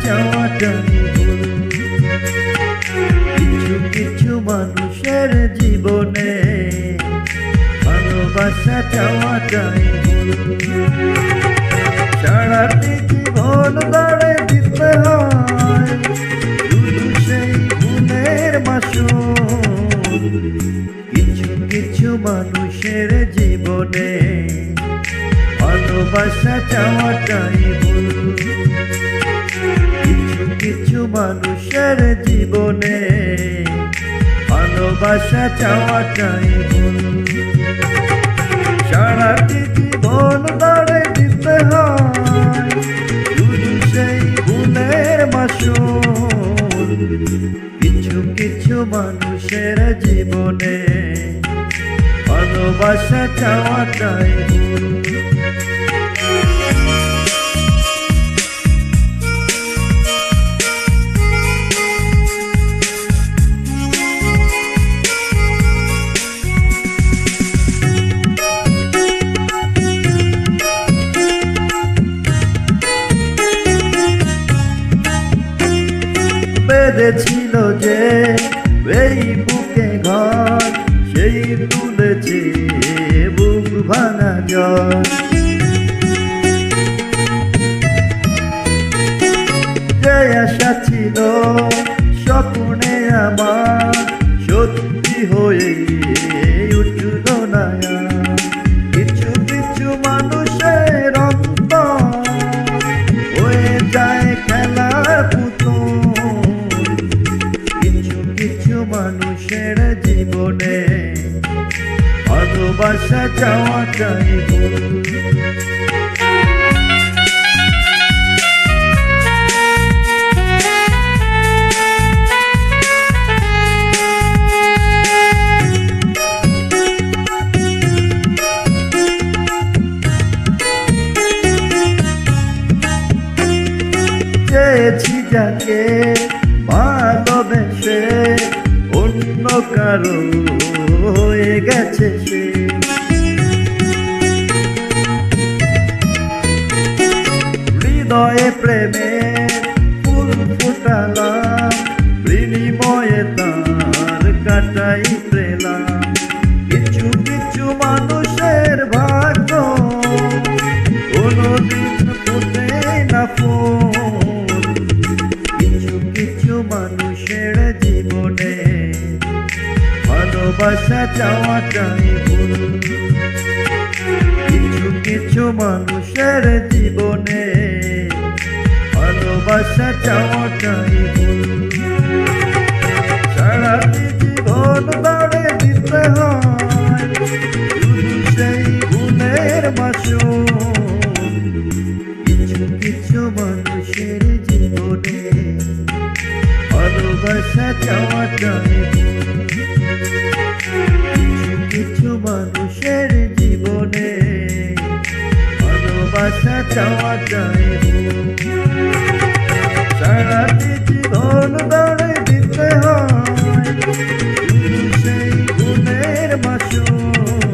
চাওয়াটাই ভুল। কিছু কিছু মানুষের জীবনে ভালোবাসা চাওয়াটাই ভুল। সারাটি জীবন দাঁড়ে দিতে হয় শুধু সেই ভুলের মাসুল। কিছু কিছু মানুষের জীবনে ভালোবাসা চাওয়াটাই ভুল। কিছু কিছু মানুষের জীবনে ভালোবাসা চাওয়াটাই ভুল। সারাটি জীবন দাঁড়ে দিতে হয় শুধু সেই ভুলের মাসুল। কিছু কিছু মানুষের জীবনে ভালোবাসা চাওয়াটাই ভুল। বেঁধেছিল যে এই বুকে ঘর, সেই তুলেছে বুক ভাঙা জ্বর। যে আশা ছিল স্বপ্নে আমার সত্যি হয়ে উঠল না। কিছু কিছু মানুষের অন্তর হয়ে যায় খেলার পুতুল। কিছু কিছু মানুষের জীবনে ভালোবাসা চাওয়াটাই ভুল। চেয়েছি যাকে ভালোবেসে অন্য কারো হয়ে গেছে সে। হৃদয়ে প্রেমে ফুল ফুটালাম, বিনিময়ে তার কাটাই পেলাম। কিছু কিছু মানুষের ভাগ্য কোনোদিন ফোটে না ফুল। কিছু কিছু মানুষের জীবনে ভালোবাসা চাওয়াটাই ভুল। কিছু কিছু মানুষের জীবনে ভালোবাসা চাওয়াটাই ভুল। সারাটি জীবন দাঁড়ে দিতে হয় শুধু সেই ভুলের মাসুল। কিছু কিছু মানুষের জীবনে ভালোবাসা চাওয়াটাই ভুল। কিছু কিছু মানুষের জীবনে ভালোবাসা চাওয়াটাই ভুল। সারাটি জীবন দাঁড়ে দিতে হয় শুধু সেই ভুলের মাসুল।